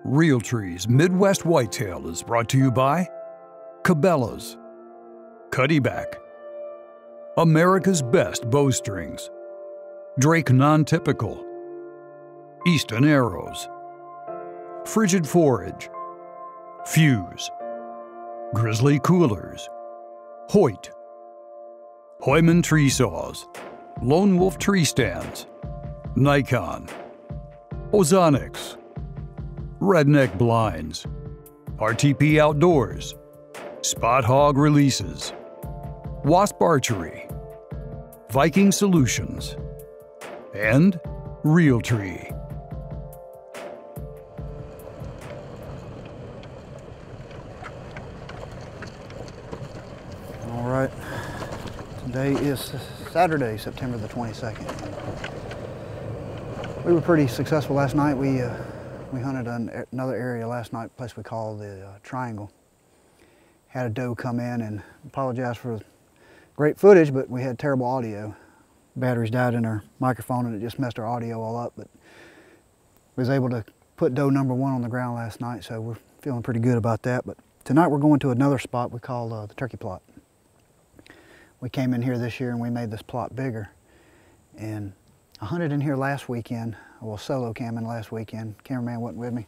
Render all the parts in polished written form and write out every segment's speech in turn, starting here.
Realtree's Midwest Whitetail is brought to you by Cabela's, Cuddyback, America's Best Bowstrings, Drake Non-Typical, Easton Arrows, Frigid Forage, Fuse, Grizzly Coolers, Hoyt, Hoyman Tree Saws, Lone Wolf Tree Stands, Nikon, Ozonics, Redneck Blinds, RTP Outdoors, Spot Hog Releases, Wasp Archery, Viking Solutions, and Realtree. All right, today is Saturday, September the 22nd. We were pretty successful last night. We hunted another area last night, a place we call the Triangle. Had a doe come in, and apologize for great footage, but we had terrible audio. Batteries died in our microphone and it just messed our audio all up, but was able to put doe number 1 on the ground last night, so we're feeling pretty good about that. But tonight we're going to another spot we call the turkey plot. We came in here this year and we made this plot bigger, and I hunted in here last weekend. Well, solo camming last weekend. Cameraman wasn't with me,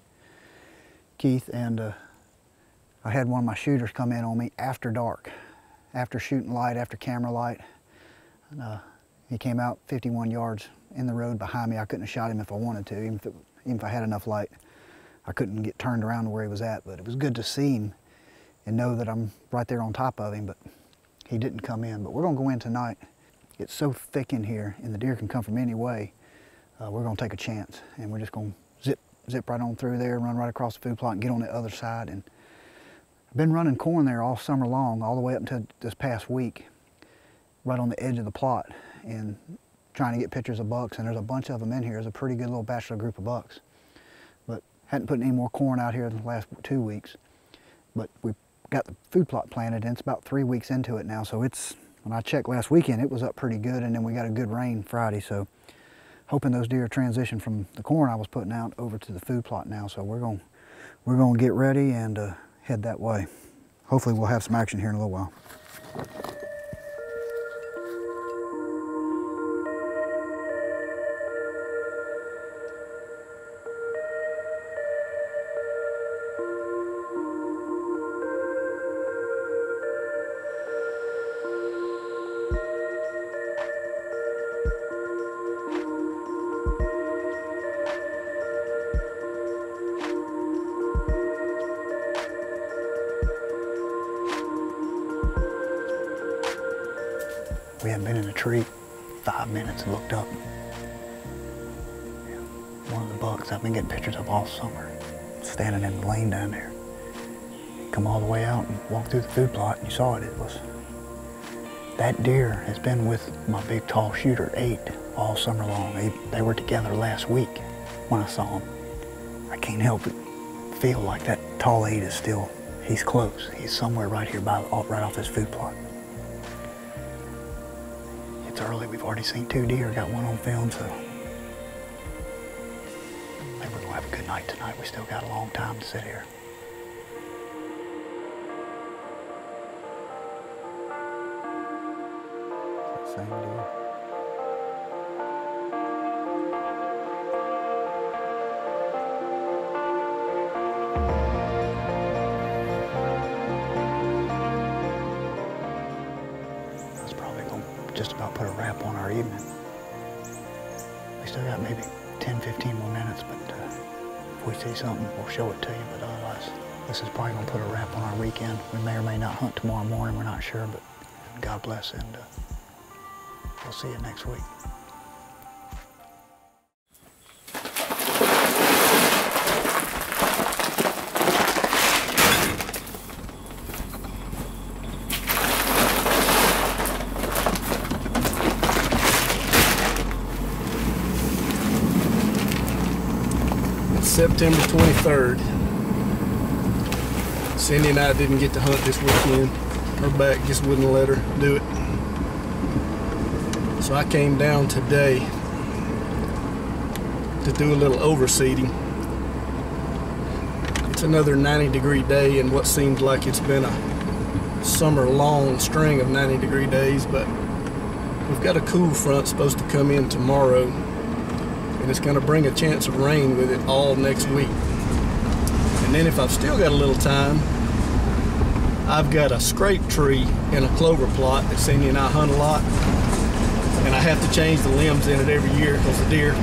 Keith, and I had one of my shooters come in on me after dark, after shooting light, after camera light. And, he came out 51 yards in the road behind me. I couldn't have shot him if I wanted to, even if I had enough light. I couldn't get turned around to where he was at, but it was good to see him and know that I'm right there on top of him, but he didn't come in. But we're gonna go in tonight. It's so thick in here and the deer can come from any way. We're gonna take a chance, and we're just gonna zip right on through there, run right across the food plot and get on the other side. And I've been running corn there all summer long, all the way up until this past week, right on the edge of the plot, and trying to get pictures of bucks. And there's a bunch of them in here. There's a pretty good little bachelor group of bucks. But hadn't put any more corn out here in the last 2 weeks. But we got the food plot planted, and it's about 3 weeks into it now. So it's, when I checked last weekend, it was up pretty good, and then we got a good rain Friday. So hoping those deer transition from the corn I was putting out over to the food plot now. So we're gonna get ready and head that way. Hopefully we'll have some action here in a little while. We hadn't been in a tree 5 minutes and looked up. One of the bucks I've been getting pictures of all summer, standing in the lane down there. Come all the way out and walk through the food plot, and you saw it. It was, that deer has been with my big tall shooter 8 all summer long. They were together last week when I saw them. I can't help but feel like that tall 8 is still, he's close. He's somewhere right here right off this food plot. It's early, we've already seen 2 deer, got one on film, so maybe we're gonna have a good night tonight. We still got a long time to sit here. Same deer. Just about put a wrap on our evening. We still got maybe 10, 15 more minutes, but if we see something, we'll show it to you, but otherwise, this is probably gonna put a wrap on our weekend. We may or may not hunt tomorrow morning, we're not sure, but God bless, and we'll see you next week. September 23rd. Cindy and I didn't get to hunt this weekend. Her back just wouldn't let her do it. So I came down today to do a little overseeding. It's another 90-degree day in what seems like it's been a summer-long string of 90-degree days, but we've got a cool front supposed to come in tomorrow, and it's going to bring a chance of rain with it all next week. And then if I've still got a little time, I've got a scrape tree in a clover plot that Cindy and I hunt a lot, and I have to change the limbs in it every year because the deer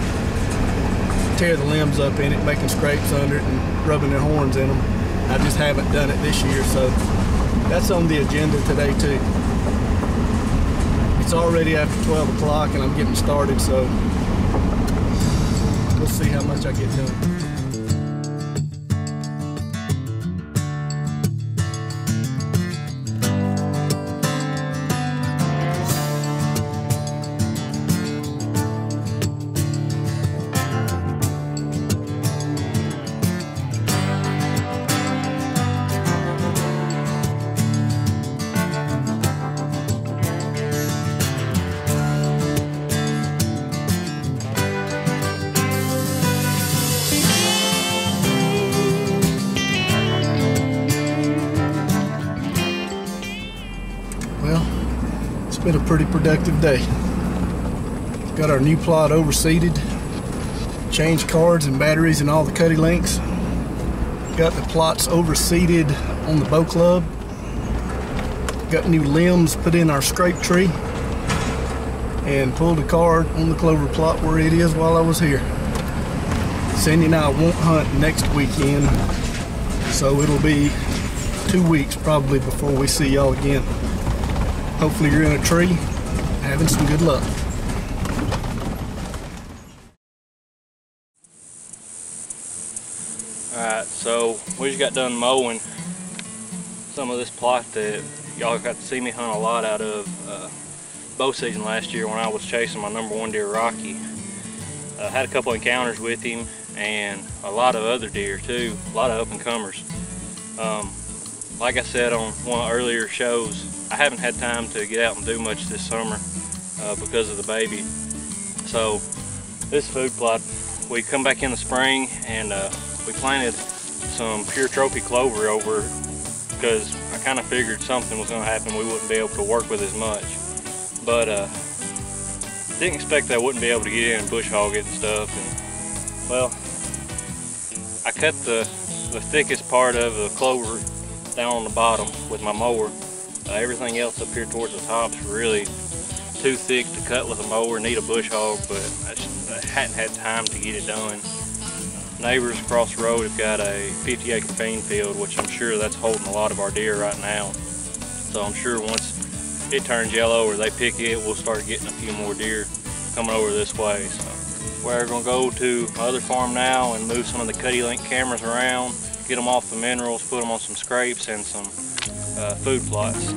tear the limbs up in it, making scrapes under it and rubbing their horns in them. I just haven't done it this year, so that's on the agenda today too. It's already after 12 o'clock and I'm getting started, so we'll see how much I get done. It's been a pretty productive day. Got our new plot overseeded, changed cards and batteries and all the cutty links. Got the plots overseeded on the bow club. Got new limbs put in our scrape tree, and pulled a card on the clover plot where it is while I was here. Cindy and I won't hunt next weekend, so it'll be 2 weeks probably before we see y'all again. Hopefully you're in a tree, having some good luck. Alright, so we just got done mowing some of this plot that y'all got to see me hunt a lot out of bow season last year when I was chasing my #1 deer, Rocky. Had a couple encounters with him and a lot of other deer too, a lot of up-and-comers. Like I said on one of the earlier shows, I haven't had time to get out and do much this summer because of the baby. So this food plot, we come back in the spring and we planted some pure trophy clover over because I kind of figured something was going to happen. We wouldn't be able to work with as much. But didn't expect that I wouldn't be able to get in and bush hog it and stuff. And, well, I cut the thickest part of the clover down on the bottom with my mower. Everything else up here towards the top is really too thick to cut with a mower. Need a bush hog, but I hadn't had time to get it done. Neighbors across the road have got a 50-acre bean field, which I'm sure that's holding a lot of our deer right now. So I'm sure once it turns yellow or they pick it, we'll start getting a few more deer coming over this way. So we're gonna go to my other farm now and move some of the cutty link cameras around, get them off the minerals, put them on some scrapes and some food plots.